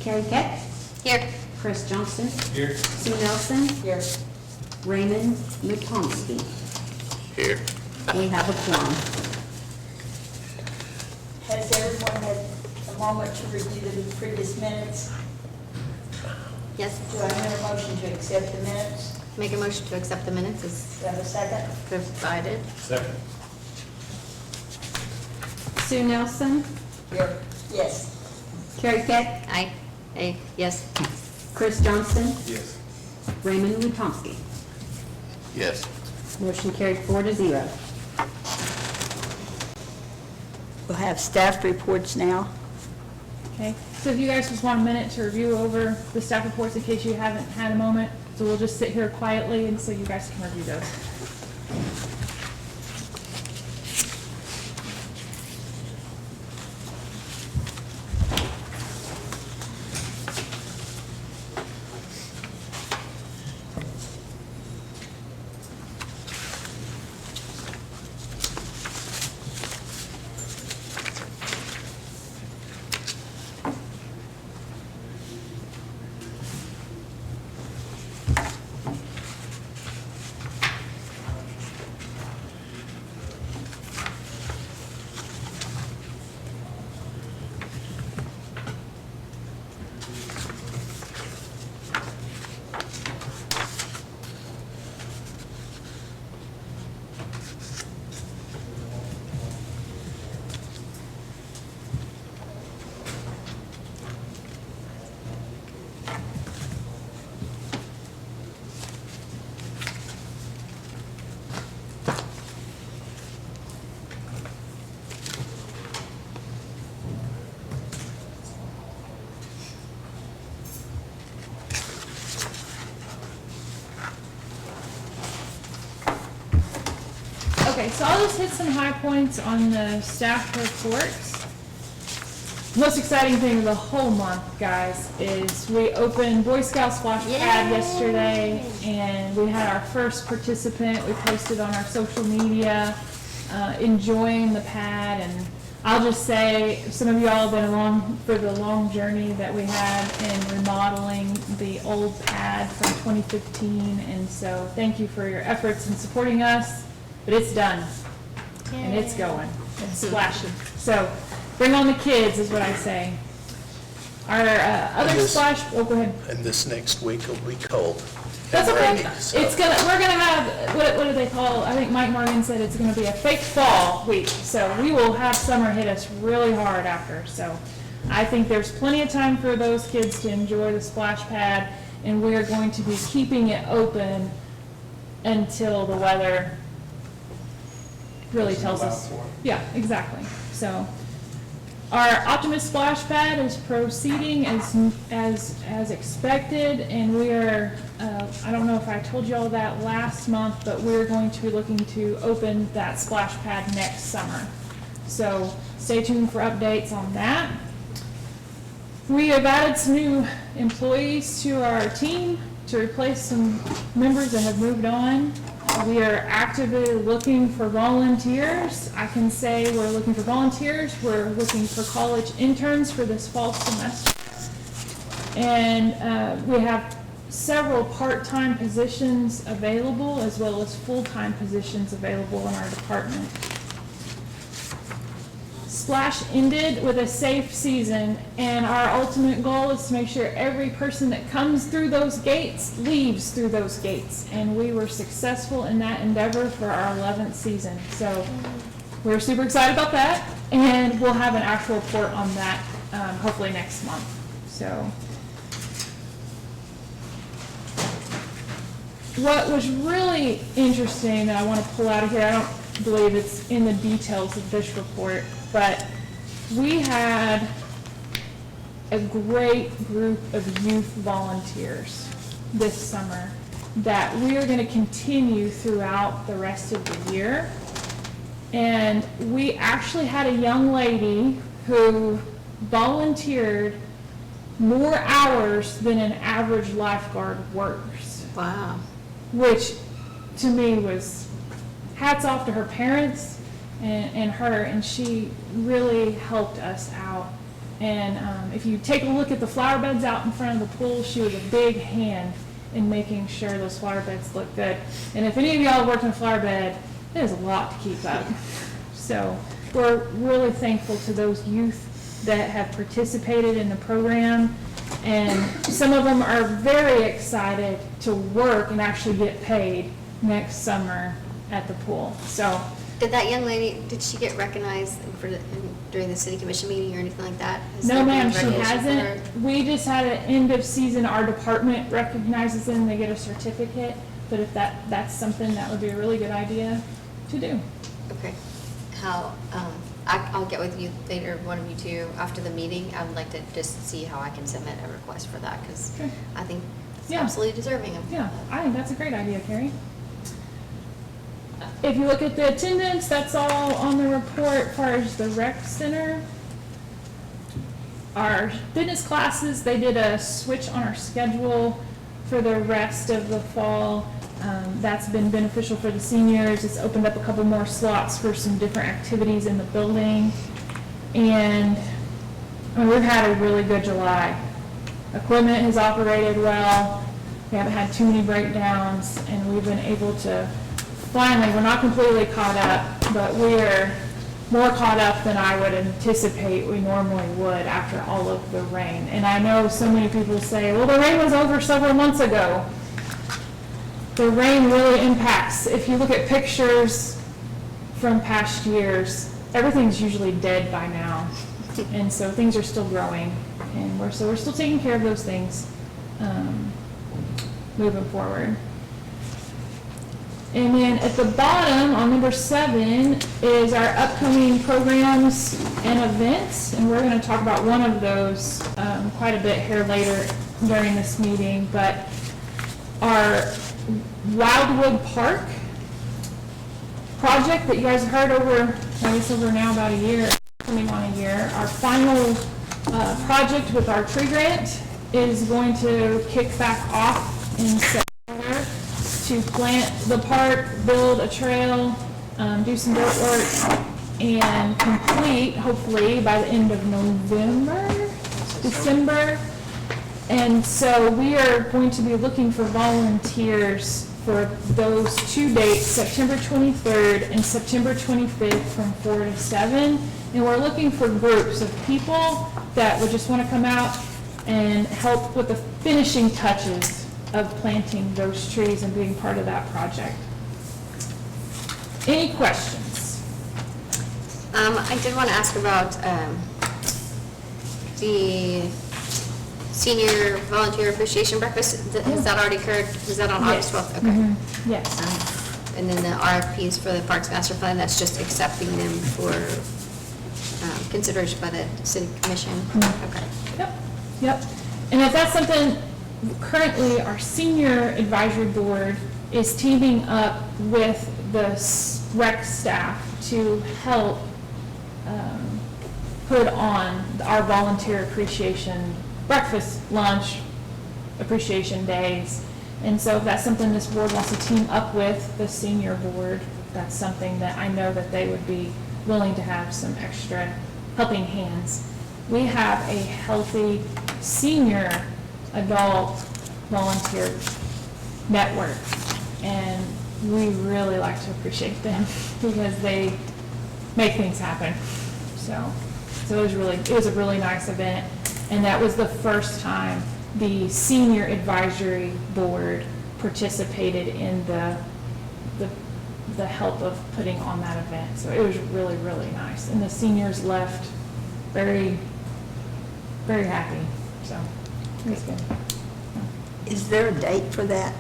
Carrie Keck, Here. Chris Johnston, Here. Sue Nelson, Here. Raymond Lutomsky. Here. We have a quorum. Has everyone had a moment to review the previous minutes? Yes. Do I hear a motion to accept the minutes? Make a motion to accept the minutes as Do I have a second? provided. Second. Sue Nelson, Here. Yes. Carrie Keck, Aye. Aye. Yes. Chris Johnston, Yes. Raymond Lutomsky. Yes. Motion carried 4-0. We'll have staff reports now. Okay, so if you guys just want a minute to review over the staff reports in case you haven't had a moment, so we'll just sit here quietly and so you guys can review those. Okay, so I'll just hit some high points on the staff reports. Most exciting thing of the whole month, guys, is we opened Boy Scout Splash Pad yesterday, and we had our first participant. We posted on our social media, enjoying the pad, and I'll just say, some of y'all have been along for the long journey that we had in remodeling the old pad from 2015, and so thank you for your efforts in supporting us. But it's done, and it's going, it's splashing. So, bring on the kids is what I say. Our other this- splash, oh, go ahead. And this next week will be cold. That's and okay. rainy, so- We're gonna have, what do they call, I think Mike Morgan said it's gonna be a fake fall week. So we will have summer hit us really hard after. So I think there's plenty of time for those kids to enjoy the splash pad, and we are going to be keeping it open until the weather really tells us. Yeah, exactly. So our Optimus splash pad is proceeding as expected, and we are, I don't know if I told you all that last month, but we're going to be looking to open that splash pad next summer. So stay tuned for updates on that. We have added some new employees to our team to replace some members that have moved on. We are actively looking for volunteers. I can say we're looking for volunteers. We're looking for college interns for this fall semester. And we have several part-time positions available as well as full-time positions available in our department. Splash ended with a safe season, and our ultimate goal is to make sure every person that comes through those gates leaves through those gates, and we were successful in that endeavor for our 11th season. So we're super excited about that, and we'll have an actual report on that hopefully next month. So what was really interesting that I want to pull out of here, I don't believe it's in the details of this report, but we had a great group of youth volunteers this summer that we are going to continue throughout the rest of the year. And we actually had a young lady who volunteered more hours than an average lifeguard works. Wow. Which to me was hats off to her parents and her, and she really helped us out. And if you take a look at the flower beds out in front of the pool, she was a big hand in making sure those flower beds look good. And if any of y'all worked in a flower bed, there's a lot to keep up. So we're really thankful to those youth that have participated in the program. And some of them are very excited to work and actually get paid next summer at the pool. So Did that young lady, did she get recognized during the city commission meeting or anything like that? Has no, there been ma'am, she recognition for her? hasn't. We just had an end of season, our department recognizes them, they get a certificate. But if that's something, that would be a really good idea to do. Okay. How, I'll get with you later, one of you two, after the meeting. I would like to just see how I can submit a request for that, because Okay. I think it's Yeah. absolutely deserving of Yeah, that. I think that's a great idea, Carrie. If you look at the attendance, that's all on the report as far as the rec center. Our fitness classes, they did a switch on our schedule for the rest of the fall. That's been beneficial for the seniors. It's opened up a couple more slots for some different activities in the building. And we've had a really good July. Equipment has operated well. We haven't had too many breakdowns, and we've been able to finally, we're not completely caught up, but we're more caught up than I would anticipate we normally would after all of the rain. And I know so many people say, well, the rain was over several months ago. The rain really impacts. If you look at pictures from past years, everything's usually dead by now. And so things are still growing, and we're still taking care of those things moving forward. And then at the bottom, on number 7, is our upcoming programs and events. And we're going to talk about one of those quite a bit here later during this meeting. But our Wildwood Park project that you guys have heard over, I guess over now about a year, coming on a year. Our final project with our tree grant is going to kick back off in September to plant the park, build a trail, do some dirt work, and complete, hopefully, by the end of December. And so we are going to be looking for volunteers for those 2 dates, September 23rd and September 25th from 4 to 7. And we're looking for groups of people that would just want to come out and help with the finishing touches of planting those trees and being part of that project. Any questions? I did want to ask about the senior volunteer appreciation breakfast. Has that already occurred? Was that on August 12th? Okay. Mm-hmm. Yes. And then the RFPs for the Parks Master Plan, that's just accepting them for consideration by the city commission? Okay. Yep. And if that's something, currently our senior advisory board is teaming up with the rec staff to help put on our volunteer appreciation breakfast, lunch, appreciation days. And so if that's something this board wants to team up with the senior board, that's something that I know that they would be willing to have some extra helping hands. We have a healthy senior adult volunteer network, and we really like to appreciate them because they make things happen. So it was a really nice event, and that was the first time the senior advisory board participated in the help of putting on that event. So it was really, really nice, and the seniors left very, very happy. So it was good. Is there a date for that?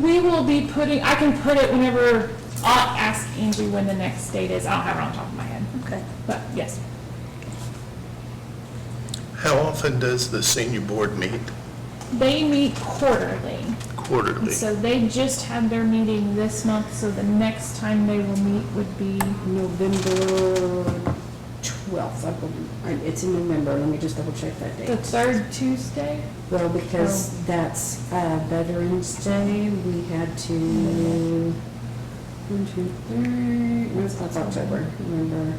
We will be putting, I can put it whenever, I'll ask Angie when the next date is. I don't have it on top of my head. Okay. But yes. How often does the senior board meet? They meet quarterly. Quarterly. So they just had their meeting this month, so the next time they will meet would be November 12th, I believe. It's in November, let me just double check that the date. third Tuesday. Well, because that's Veterans Day, we had to, 1, 2, 3, no, that's October, November.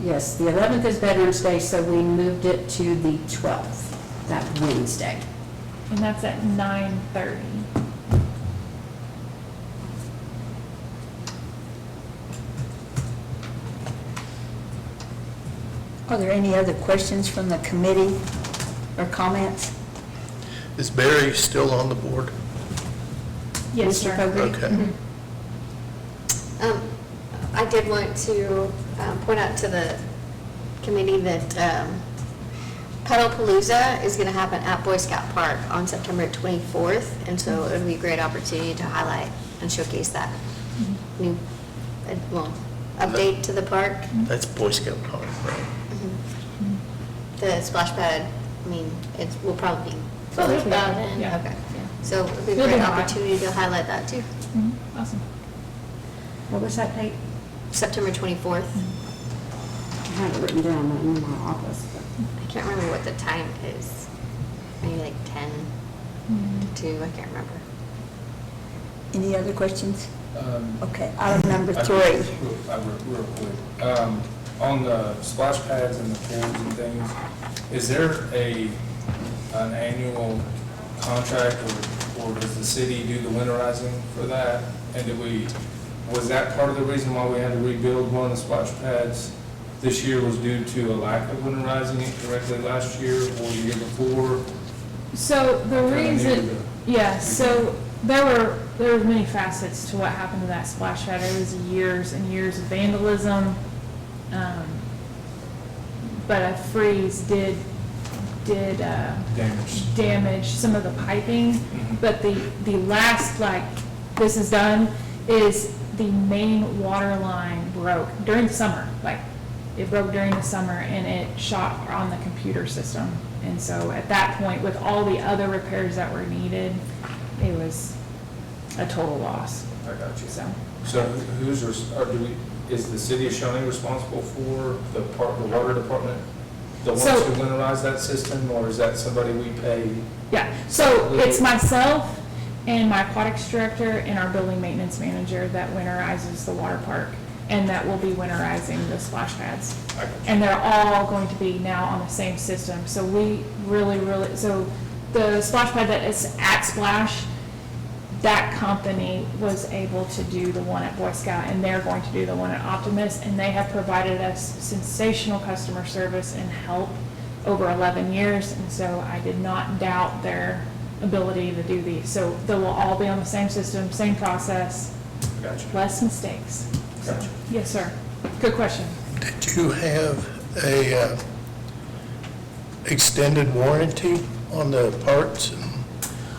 Yes, the 11th is Veterans Day, so we moved it to the 12th, that Wednesday. And that's at 9:30. Are there any other questions from the committee or comments? Is Barry still on the board? Yes, Mr. sir. Fogarty? Okay. I did want to point out to the committee that Puddlepalooza is going to happen at Boy Scout Park on September 24th, and so it would be a great opportunity to highlight and showcase that new, well, update to the park. That's Boy Scout Park, right? The splash pad, I mean, it will probably be Oh, fully it'll be about out, in. yeah. Okay. So it would be a It'll be great hot. opportunity to highlight that too. Mhm, Awesome. What was that date? September 24th. I have it written down in my office. I can't remember what the time is. Maybe like 10 to 2, I can't remember. Any other questions? Um, Okay, item number I- 3. Real quick, on the splash pads and the pools and things, is there an annual contract or does the city do the winterizing for that? And was that part of the reason why we had to rebuild one of the splash pads this year was due to a lack of winterizing it correctly last year or the year before? So the Kinda reason, needed yeah, so there were many facets to what happened to that splash pad. It was years and years of vandalism. But a freeze did damage some of the piping. Mhm. But the last, like, this is done, is the main water line broke during the summer. Like, it broke during the summer and it shot on the computer system. And so at that point, with all the other repairs that were needed, it was a total loss, I got you. so. So is the city of Shawnee responsible for the water department? The ones So- who winterize that system, or is that somebody we pay? Yeah, so it's myself and my aquatics director and our building maintenance manager that winterizes the water park, and that will be winterizing the splash pads. I got you. And they're all going to be now on the same system, so we really, so the splash pad that is at Splash, that company was able to do the one at Boy Scout, and they're going to do the one at Optimus, and they have provided us sensational customer service and help over 11 years, and so I did not doubt their ability to do these. So they will all be on the same system, same process, Gotcha. less mistakes. So, Gotcha. yes, sir. Good question. Did you have a extended warranty on the parts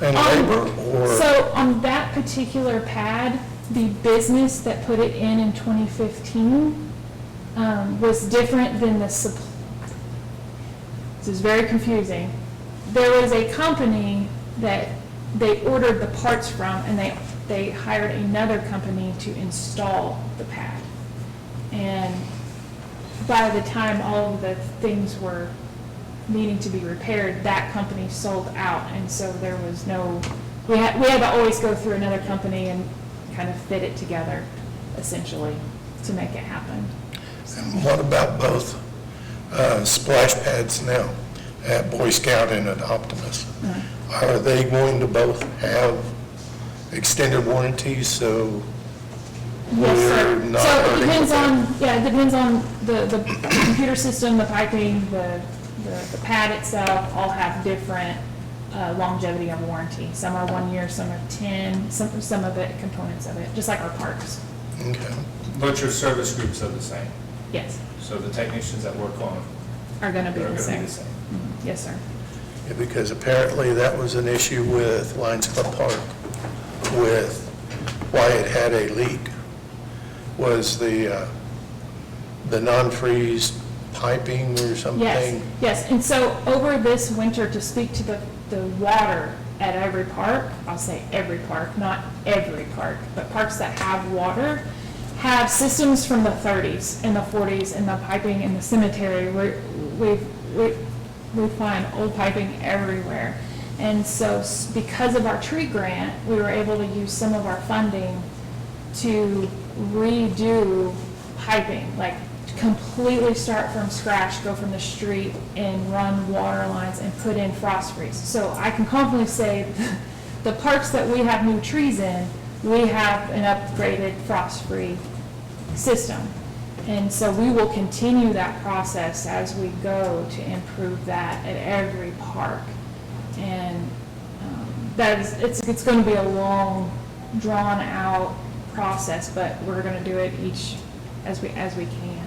and labor, or? So on that particular pad, the business that put it in 2015 was different than the supply. This is very confusing. There was a company that they ordered the parts from, and they hired another company to install the pad. And by the time all of the things were needing to be repaired, that company sold out, and so there was no, we had to always go through another company and kind of fit it together, essentially, to make it happen. And what about both splash pads now at Boy Scout and at Optimus? Are they going to both have extended warranties, so Yes, sir. we're not So it hurting depends with on, that? yeah, it depends on the computer system, the piping, the pad itself, all have different longevity of warranty. Some are 1 year, some are 10, some of it, components of it, just like our parks. Okay. But your service groups are the same, Yes, so the technicians that work on are gonna be them are the going to be same. the same. Yes, sir. Yeah, because apparently that was an issue with Lions Club Park, with why it had a leak, was the non-freeze piping or something? Yes, and so over this winter, to speak to the water at every park, I'll say every park, not every park, but parks that have water, have systems from the 30s and the 40s, and the piping in the cemetery, we find old piping everywhere. And so because of our tree grant, we were able to use some of our funding to redo piping, like completely start from scratch, go from the street and run water lines and put in frost freeze. So I can confidently say the parks that we have new trees in, we have an upgraded frost-free system. And so we will continue that process as we go to improve that at every park. And that is, it's going to be a long, drawn-out process, but we're going to do it each as we can.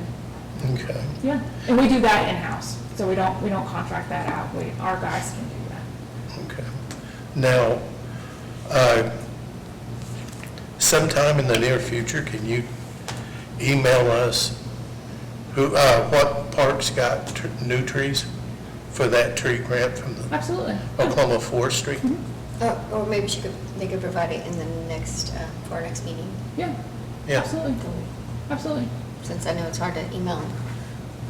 Okay. Yeah, and we do that in-house, so we don't contract that out. Our guys can do that. Okay. Now, sometime in the near future, can you email us what parks got new trees for that tree grant from the Absolutely. Oklahoma Forestry? Mm-hmm. Or maybe they could provide it in the next, for our next meeting, Yeah, Yeah. absolutely. Absolutely. since I know it's hard to email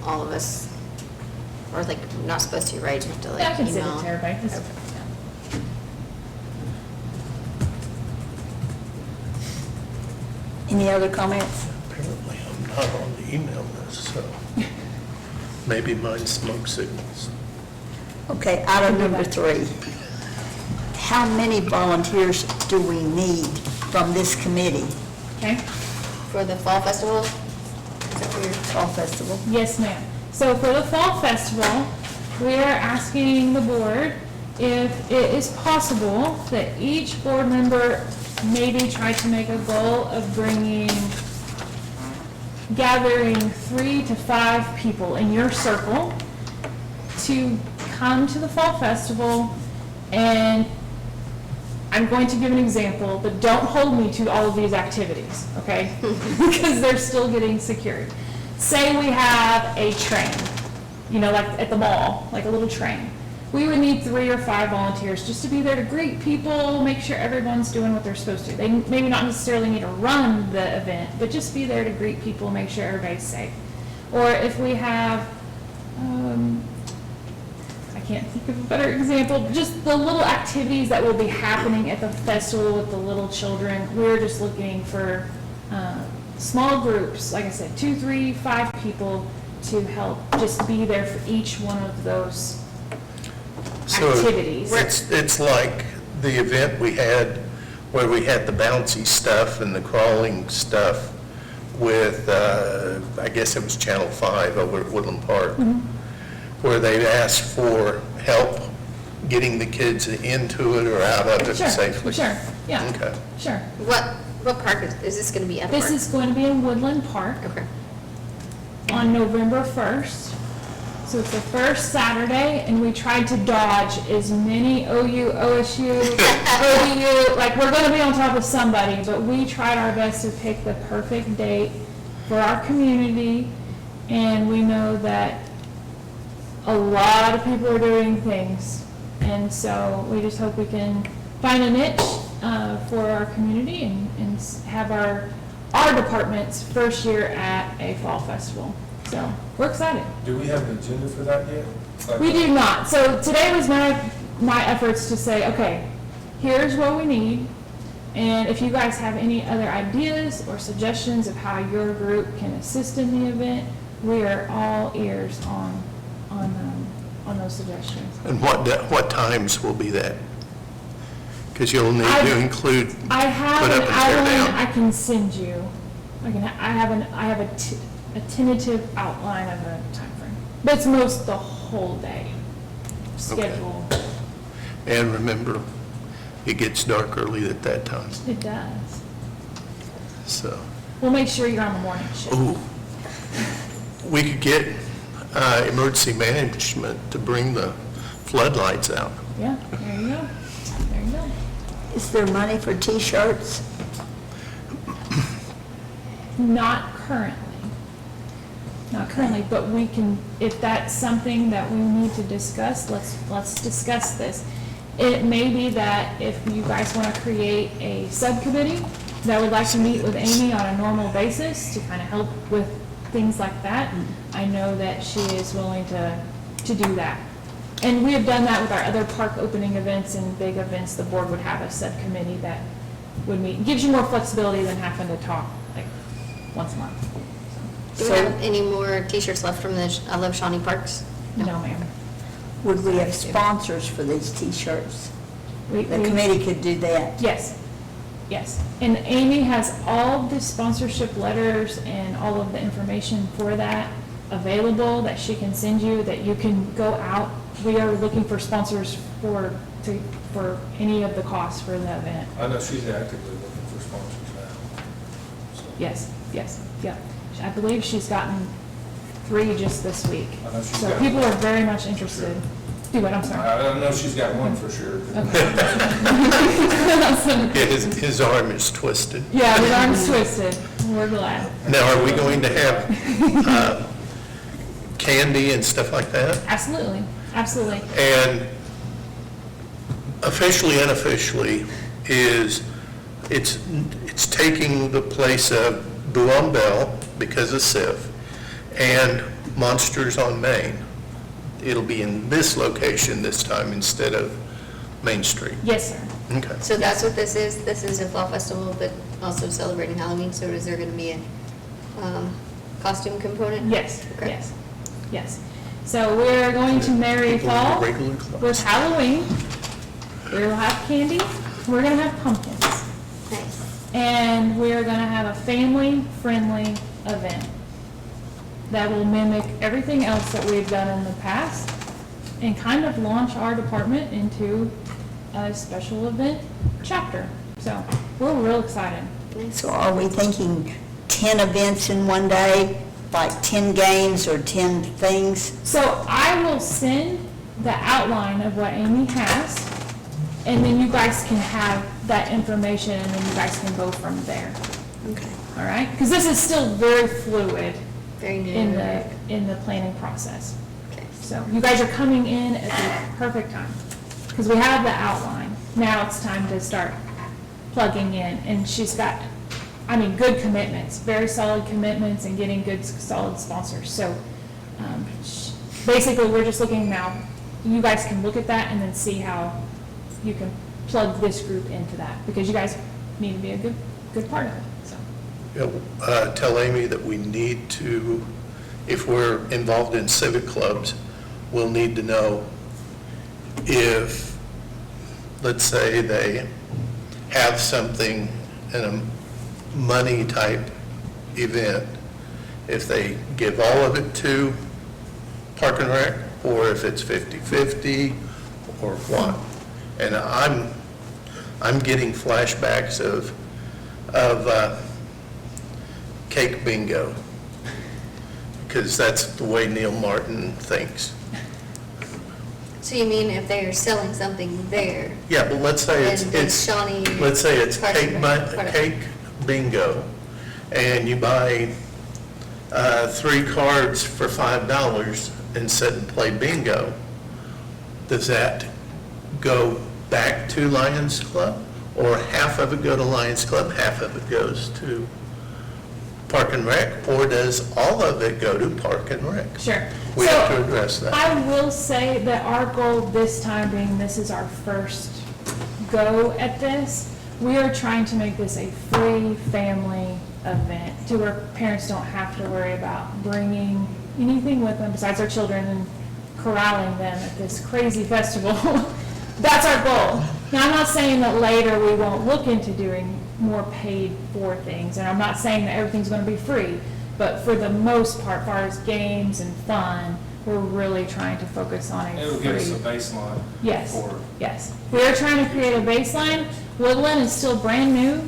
all of us. Or like, we're not supposed to, right? You have to like Yeah, I can email. send it to everybody. It's- Okay, yeah. Any other comments? Apparently, I'm not on the email list, so maybe mine's smoke signals. Okay, item number 3. How many volunteers do we need from this committee? Okay? For the fall festival? Is that for your? Fall Festival? Yes, ma'am. So for the fall festival, we are asking the board if it is possible that each board member maybe try to make a goal of gathering 3 to 5 people in your circle to come to the fall festival. And I'm going to give an example, but don't hold me to all of these activities, okay? Because they're still getting secured. Say we have a train, like at the mall, like a little train. We would need 3 or 5 volunteers just to be there to greet people, make sure everyone's doing what they're supposed to. They maybe not necessarily need to run the event, but just be there to greet people, make sure everybody's safe. Or if we have, I can't think of a better example, but just the little activities that will be happening at the festival with the little children. We're just looking for small groups, like I said, 2, 3, 5 people to help just be there for each one of those activities. It's like the event we had where we had the bouncy stuff and the crawling stuff with, I guess it was Channel 5 over at Woodland Park, where they asked for help getting the kids into it or out of it safely. Sure, yeah, Okay. sure. What park is this gonna be at? This is going to be in Woodland Park Okay. on November 1st. So it's the first Saturday, and we tried to dodge as many OU, OSU, ODU, like we're gonna be on top of somebody, but we tried our best to pick the perfect date for our community, and we know that a lot of people are doing things, and so we just hope we can find a niche for our community and have our department's first year at a fall festival. So we're excited. Do we have an agenda for that yet? Like- We do not. So today was my efforts to say, okay, here's what we need, and if you guys have any other ideas or suggestions of how your group can assist in the event, we are all ears on those suggestions. And what times will be that? Because you'll need to include I have put an up and tear outline down. I can send you. I have a tentative outline of a time frame, but it's most the whole day schedule. And remember, it gets dark early at that time, It does. so. We'll make sure you're on the morning shift. Ooh, we could get emergency management to bring the floodlights out. Yeah, there you go. There you go. Is there money for T-shirts? Not currently. Not currently, but we can, if that's something that we need to discuss, let's discuss this. It may be that if you guys want to create a subcommittee that would like to meet with Amy on a normal basis to kind of help with things like that, I know that she is willing to do that. And we have done that with our other park opening events and big events. The board would have a subcommittee that would meet. It gives you more flexibility than having to talk like once a month. Do we have any more t-shirts left from the I Love Shawnee Parks? No, ma'am. Would we have sponsors for these T-shirts? We- The we- committee could do that. Yes, yes. And Amy has all the sponsorship letters and all of the information for that available that she can send you, that you can go out. We are looking for sponsors for any of the costs for the event. I know she's actively looking for sponsors now. So, Yes, yes, yeah. I believe she's gotten 3 just this week. I know she's So got people one. are very much interested. Do what, I'm sorry. I know she's got one for sure. His arm is twisted. Yeah, his arm's twisted. We're glad. Now, are we going to have candy and stuff like that? Absolutely, absolutely. And officially, unofficially, it's taking the place of Boo on Bell because of SIF and Monsters on Main. It'll be in this location this time instead of Main Street. Yes, sir. Okay. So that's what this is? This is a fall festival, but also celebrating Halloween, so is there gonna be a costume component? Yes, Okay. yes, yes. So we're going to marry People in fall regular clothes. with Halloween. We'll have candy. We're gonna have pumpkins. Nice. And we're gonna have a family-friendly event that will mimic everything else that we've done in the past and kind of launch our department into a special event chapter. So we're real excited. So are we thinking 10 events in one day, like 10 games or 10 things? So I will send the outline of what Amy has, and then you guys can have that information, and then you guys can go from there, Okay. all right? Because this is still very fluid Very new. in the planning process. Okay. So you guys are coming in at the perfect time, because we have the outline. Now it's time to start plugging in, and she's got, I mean, good commitments, very solid commitments, and getting good, solid sponsors. So basically, we're just looking now, you guys can look at that and then see how you can plug this group into that, because you guys need to be a good part of it, so. Tell Amy that we need to, if we're involved in civic clubs, we'll need to know if, let's say, they have something in a money-type event, if they give all of it to Park and Rec, or if it's 50/50, or what. And I'm getting flashbacks of cake bingo, because that's the way Neil Martin thinks. So you mean if they are selling something there, Yeah, but let's say then it's Shawnee? let's say it's Park and Rec, part of it. cake bingo, and you buy 3 cards for $5 and sit and play bingo. Does that go back to Lions Club, or half of it go to Lions Club, half of it goes to Park and Rec, or does all of it go to Park and Rec? Sure. We So, have to address that. I will say that our goal this time, being this is our first go at this, we are trying to make this a free family event to where parents don't have to worry about bringing anything with them besides their children and corralling them at this crazy festival. That's our goal. Now, I'm not saying that later we won't look into doing more paid for things, and I'm not saying that everything's going to be free, but for the most part, as far as games and fun, we're really trying to focus on a It'll give us a free. baseline. Yes, For, yes. We are trying to create a baseline. Woodland is still brand new.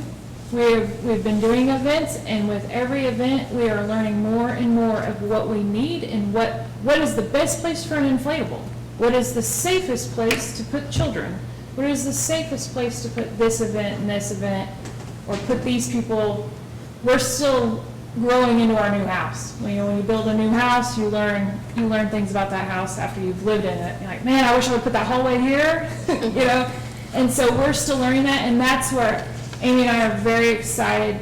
We've been doing events, and with every event, we are learning more and more of what we need and what is the best place for an inflatable. What is the safest place to put children? What is the safest place to put this event, or put these people? We're still growing into our new house. When you build a new house, you learn things about that house after you've lived in it. You're like, man, I wish I would put that hallway here, you know? And so we're still learning that, and that's where Amy and I are very excited.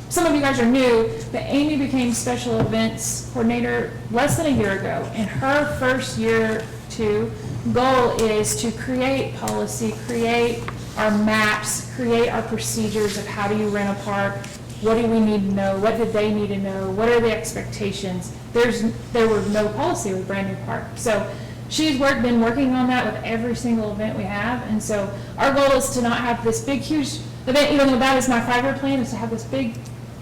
Some of you guys are new, but Amy became special events coordinator less than a year ago. And her first year to goal is to create policy, create our maps, create our procedures of how do you rent a park, what do we need to know, what did they need to know, what are the expectations? There were no policy with Brand New Park. So she's been working on that with every single event we have, and so our goal is to not have this big, huge event, even though that is my 5-year plan, is to have this big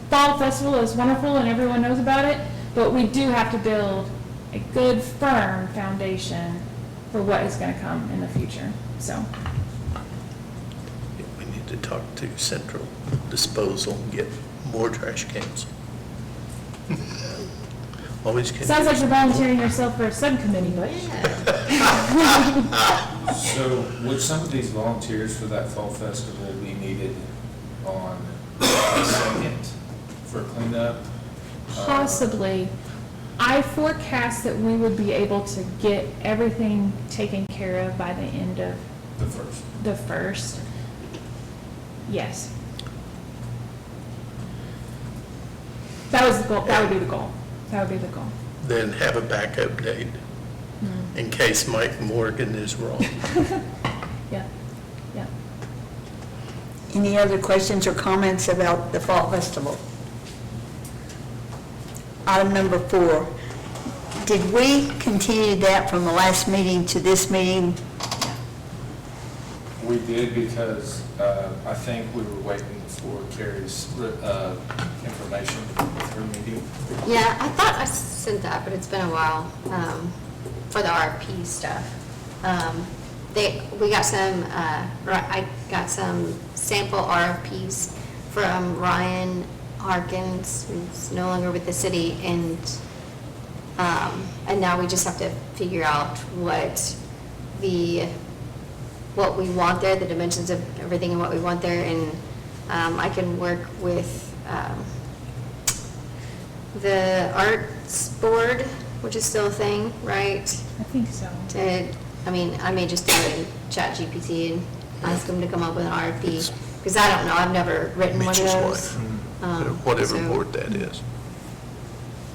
fall festival. It's wonderful and everyone knows about it, but we do have to build a good, firm foundation for what is going to come in the future, so. We need to talk to Central Disposal and get more trash cans. Always can. Sounds like you're volunteering yourself for a subcommittee, but. So would some of these volunteers for that fall festival be needed on the 2nd for cleanup? Possibly. I forecast that we would be able to get everything taken care of by the end of The 1st. the 1st. Yes. That was the goal, that would be the goal. That would be the goal. Then have a backup date in case Mike Morgan is wrong. Yeah, yeah. Any other questions or comments about the Fall Festival? Item number 4, did we continue that from the last meeting to this meeting? We did because I think we were waiting for Carrie's information with her meeting. Yeah, I thought I sent that, but it's been a while, for the RFP stuff. We got some, I got some sample RFPs from Ryan Harkins, who's no longer with the city, and now we just have to figure out what we want there, the dimensions of everything and what we want there, and I can work with the arts board, which is still a thing, right? I think so. I may just do it in ChatGPT and ask them to come up with an RFP, because I don't know, I've never written one of Mitch's those. wife, whatever So- board that is.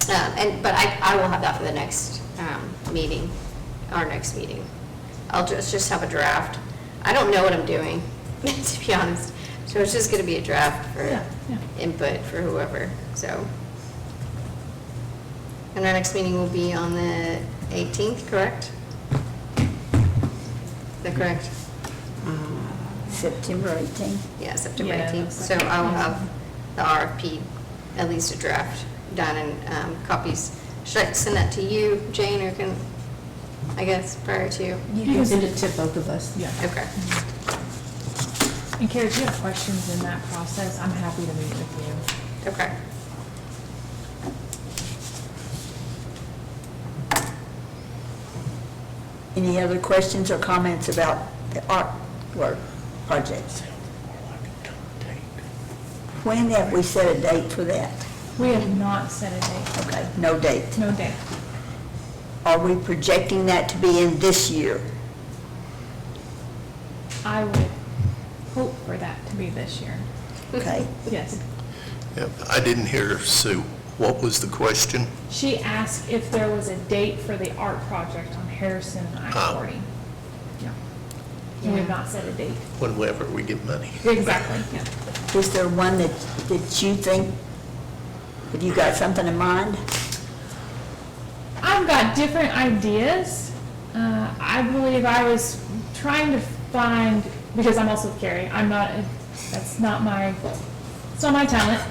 But I will have that for the next meeting, our next meeting. I'll just have a draft. I don't know what I'm doing, to be honest. So it's just gonna be a draft for Yeah, yeah. input for whoever, so. And our next meeting will be on the 18th, correct? Is that correct? September 18th. Yeah, September Yeah, 18th. looks So like it. I will have the RFP, at least a draft, done and copies. Should I send that to you, Jane, or can, I guess, prior to? You can send it to both of us. Yeah. Okay. And Carrie, if you have questions in that process, I'm happy to meet with you. Okay. Any other questions or comments about the artwork projects? When have we set a date for that? We have not set a date. Okay, no date. No date. Are we projecting that to be in this year? I would hope for that to be this year. Okay. Yes. Yep, I didn't hear Sue. What was the question? She asked if there was a date for the art project on Harrison and I-40. Yeah. And we've not set a date. Whenever we get money. Exactly, yeah. Is there one that you think, have you got something in mind? I've got different ideas. I believe I was trying to find, because I'm also with Carrie, it's not my talent.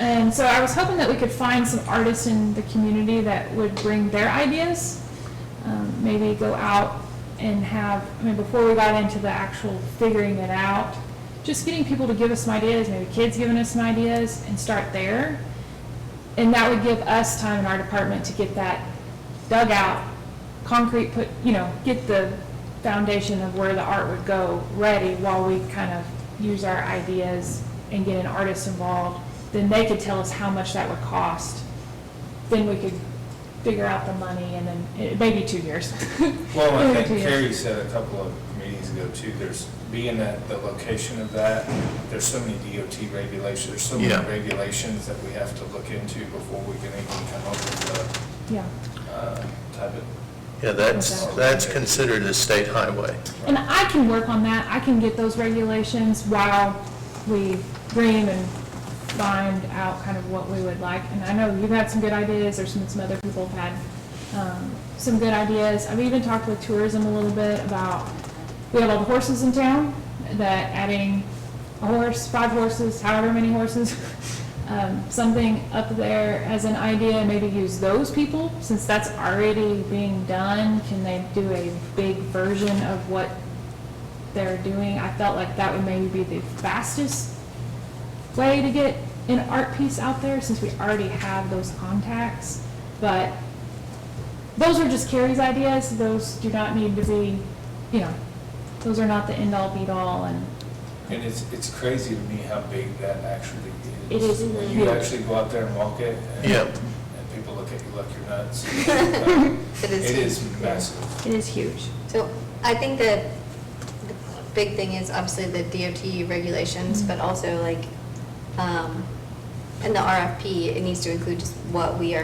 And so I was hoping that we could find some artists in the community that would bring their ideas. Maybe go out and before we got into the actual figuring it out, just getting people to give us some ideas, maybe kids giving us some ideas, and start there. And that would give us time in our department to get that dug out, concrete get the foundation of where the art would go ready while we kind of use our ideas and get an artist involved. Then they could tell us how much that would cost. Then we could figure out the money, and then it may be 2 years. Well, I Maybe 2 think years. Carrie said a couple of meetings ago too, being at the location of that, there's so many DOT regulations, there's so many Yeah. regulations that we have to look into before we can even come up with Yeah. a type of. Yeah, that's considered a state highway. And I can work on that. I can get those regulations while we dream and find out kind of what we would like. And I know you've had some good ideas, there's some other people have had some good ideas. I've even talked with tourism a little bit about, we have all the horses in town, that adding a horse, 5 horses, however many horses, something up there as an idea, maybe use those people, since that's already being done. Can they do a big version of what they're doing? I felt like that would maybe be the fastest way to get an art piece out there, since we already have those contacts. But those are just Carrie's ideas. Those do not need to be, those are not the end-all be-all. And it's crazy to me how big that actually is. It is When huge. you actually go out there and walk it, and, Yeah. and people look at you like you're nuts. It is. It is massive. it is huge. So I think that the big thing is obviously the DOT regulations, but also like, in the RFP, it needs to include just what we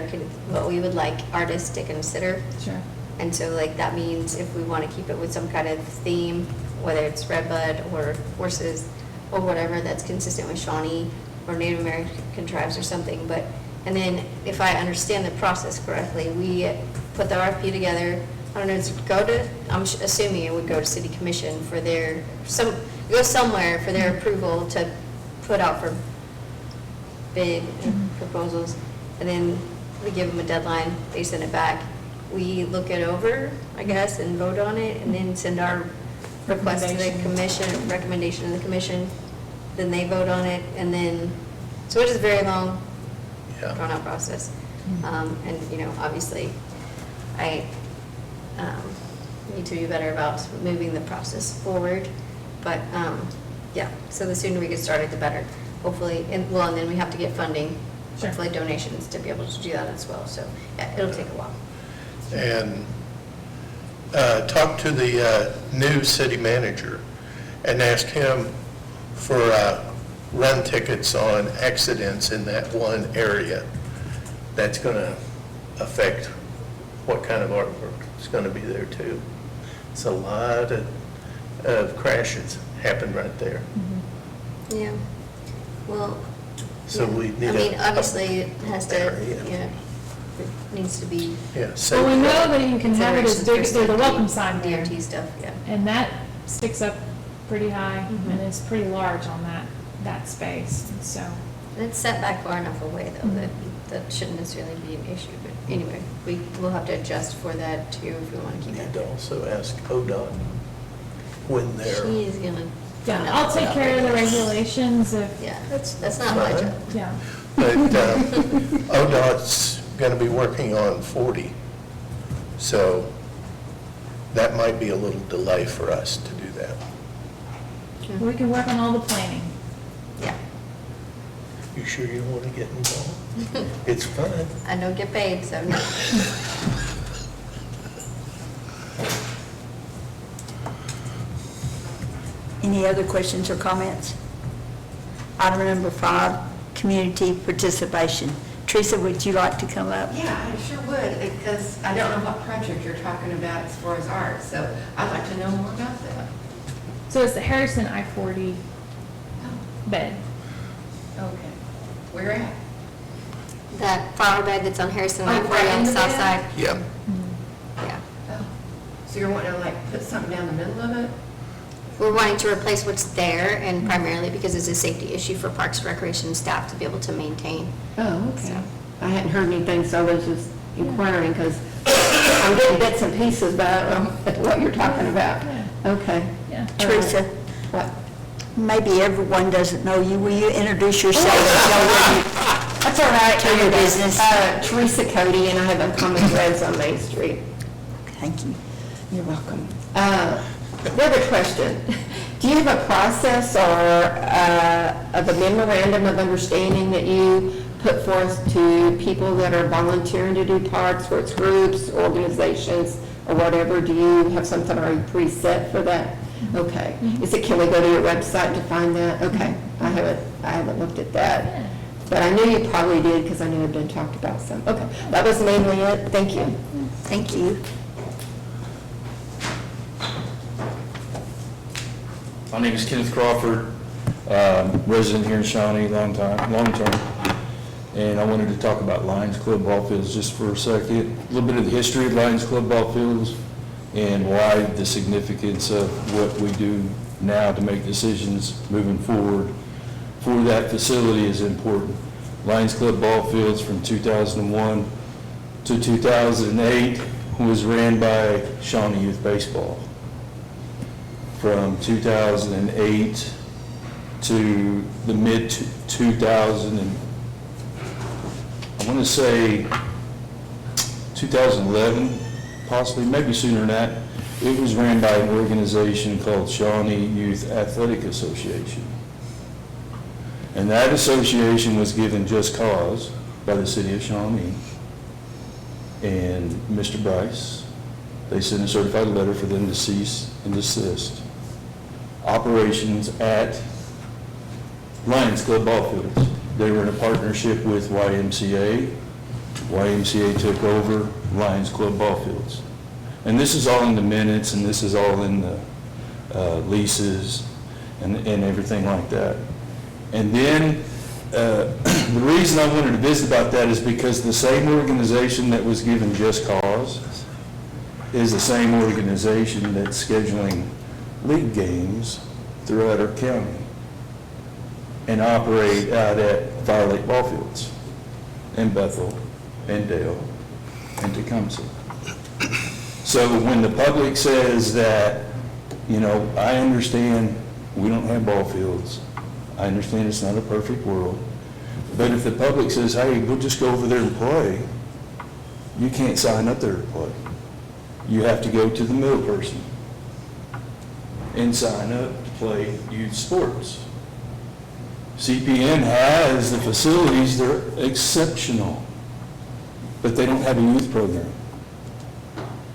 would like artists to consider. Sure. And so like that means if we want to keep it with some kind of theme, whether it's redbud or horses or whatever that's consistent with Shawnee or Native American tribes or something, and then if I understand the process correctly, we put the RFP together, I don't know, I'm assuming it would go to city commission for go somewhere for their approval to put out for bid proposals, and then we give them a deadline, they send it back. We look it over, I guess, and vote on it, and then send our request to the commission, recommendation to the commission, then they vote on it, and then, so it is a very long, Yeah. drawn-out process. And, obviously, I need to be better about moving the process forward, but, yeah, so the sooner we get started, the better, hopefully, and then we have to get funding, Sure. hopefully donations to be able to do that as well, so, yeah, it'll take a while. And talk to the new city manager and ask him for run tickets on accidents in that one area. That's going to affect what kind of artwork is going to be there too. It's a lot of crashes happen right there. Yeah, well. So yeah. we need I mean, a- obviously, it has to, area. it needs to be. Yeah. Well, we know that you can have it as big as considerations for the welcome safety, sign there. DOT stuff, yeah. And that sticks up pretty high and is pretty large on that space, and so. And it's set back far enough away, though, that shouldn't necessarily be an issue, but anyway, we'll have to adjust for that too, if we want to keep Need it. to also ask ODOT when they're, She is gonna. Yeah, find out I'll take about care of the that. regulations if, Yeah, that's not my fine. job. yeah. but ODOT's going to be working on 40. So that might be a little delay for us to do that. We can work on all the planning. Yeah, You sure you don't want to get involved? It's fun. I don't get paid, so no. Any other questions or comments? Item number 5, community participation. Teresa, would you like to come up? Yeah, I sure would, because I don't know what project you're talking about as far as art, so I'd like to know more about that. So it's the Harrison I-40 bed. Okay. Where at? That flower bed that's on Harrison, Oh, I-40 right on in the the south bed? side, Yeah. yeah. Oh, so you're wanting to like put something down the middle of it? We're wanting to replace what's there, and primarily because it's a safety issue for Parks and Recreation staff to be able to maintain. Oh, okay. So- I hadn't heard anything, so I was just inquiring, because I'm getting bits and pieces about what you're talking about. Yeah. Okay. Yeah. Teresa, What? maybe everyone doesn't know you. Will you introduce yourself and tell where you That's all right. Tell your business. Teresa Cody, and I have a Common Threads on Main Street. Thank you. You're welcome. Another question. Do you have a process or of a memorandum of understanding that you put forth to people that are volunteering to do parks, whether it's groups, organizations, or whatever? Do you have something already preset for that? Okay. Can we go to your website to find that? Okay. I haven't looked at that. But I knew you probably did because I knew it had been talked about some. Okay. That was mainly it. Thank you. Thank you. My name is Kenneth Crawford. Resident here in Shawnee, long term. And I wanted to talk about Lions Club ball fields just for a second. A little bit of the history of Lions Club ball fields and why the significance of what we do now to make decisions moving forward for that facility is important. Lions Club ball fields from 2001 to 2008 was ran by Shawnee Youth Baseball. From 2008 to the mid-2000, and I want to say 2011, possibly, maybe sooner than that, it was ran by an organization called Shawnee Youth Athletic Association. And that association was given just cause by the city of Shawnee and Mr. Bryce. They sent a certified letter for them to cease and desist operations at Lions Club ball fields. They were in a partnership with YMCA. YMCA took over Lions Club ball fields. And this is all in the minutes, and this is all in the leases and everything like that. And then the reason I wanted to visit about that is because the same organization that was given just cause is the same organization that's scheduling league games throughout our county and operate out at Fire Lake Ball Fields in Bethel and Dale and Tecumseh. So when the public says that, you know, I understand we don't have ball fields, I understand it's not a perfect world, but if the public says, hey, we'll just go over there and play, you can't sign up there to play. You have to go to the middle person and sign up to play youth sports. CPN has the facilities, they're exceptional, but they don't have a youth program.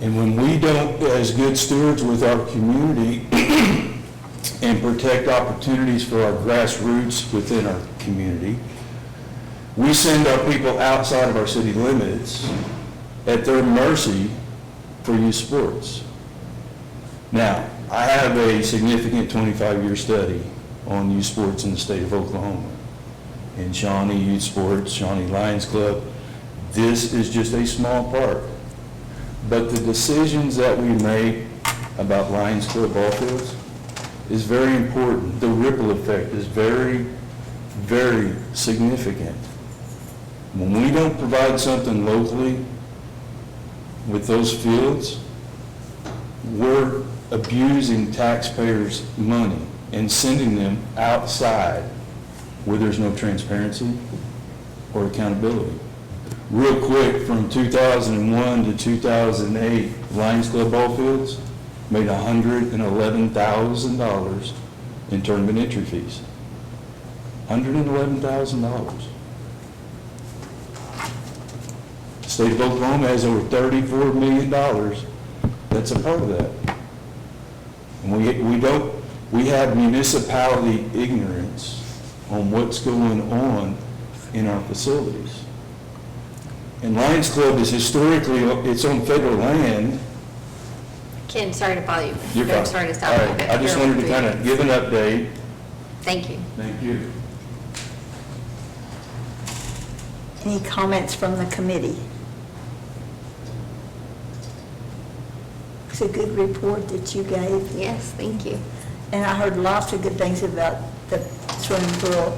And when we don't, as good stewards with our community, and protect opportunities for our grassroots within our community, we send our people outside of our city limits at their mercy for youth sports. Now, I have a significant 25-year study on youth sports in the state of Oklahoma. In Shawnee Youth Sports, Shawnee Lions Club, this is just a small part. But the decisions that we make about Lions Club ball fields is very important. The ripple effect is very, very significant. When we don't provide something locally with those fields, we're abusing taxpayers' money and sending them outside where there's no transparency or accountability. Real quick, from 2001 to 2008, Lions Club ball fields made $111,000 in tournament entry fees. $111,000. The state of Oklahoma has over $34 million. That's a part of that. And we have municipality ignorance on what's going on in our facilities. And Lions Club is historically, it's on federal land. Ken, sorry to bother you. You're fine. I'm sorry to stop All you. right. I just wanted to kind of give an update. Thank you. Thank you. Any comments from the committee? It's a good report that you gave, Yes, thank you. and I heard lots of good things about the swimming pool.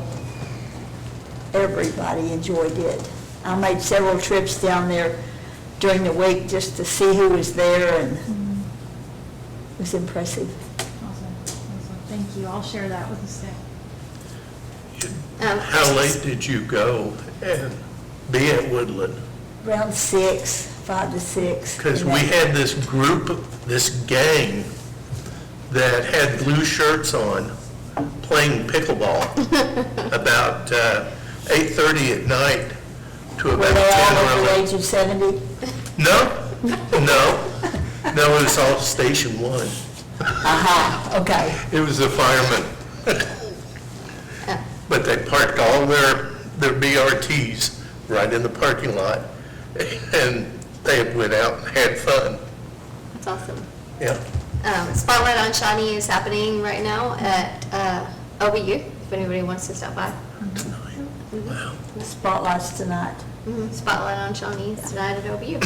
Everybody enjoyed it. I made several trips down there during the week just to see who was there, and it was impressive. Awesome. Thank you. I'll share that with the staff. How late did you go and be at Woodland? Around 6, 5 to 6. Because we had this group, this gang that had blue shirts on playing pickleball about 8:30 at night to Were about they 10 all or over the 11. age of 70? No, it was all Station 1. Aha, okay. It was the firemen. But they parked all their BRTs right in the parking lot, and they went out and had fun. That's awesome. Yeah. Spotlight on Shawnee is happening right now at OBU. if anybody wants to stop by. Spotlights tonight. Spotlight on Shawnee tonight at OBU.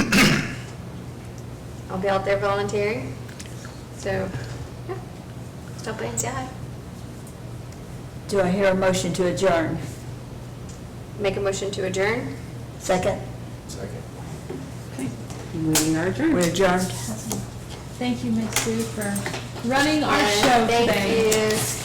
I'll be out there volunteering, so, yeah, stop by and say hi. Do I hear a motion to adjourn? Make a motion to adjourn. Second? Second. Meeting are adjourned. We adjourned. Thank you, Miss Sue, for running our Yeah, show today. Thank you.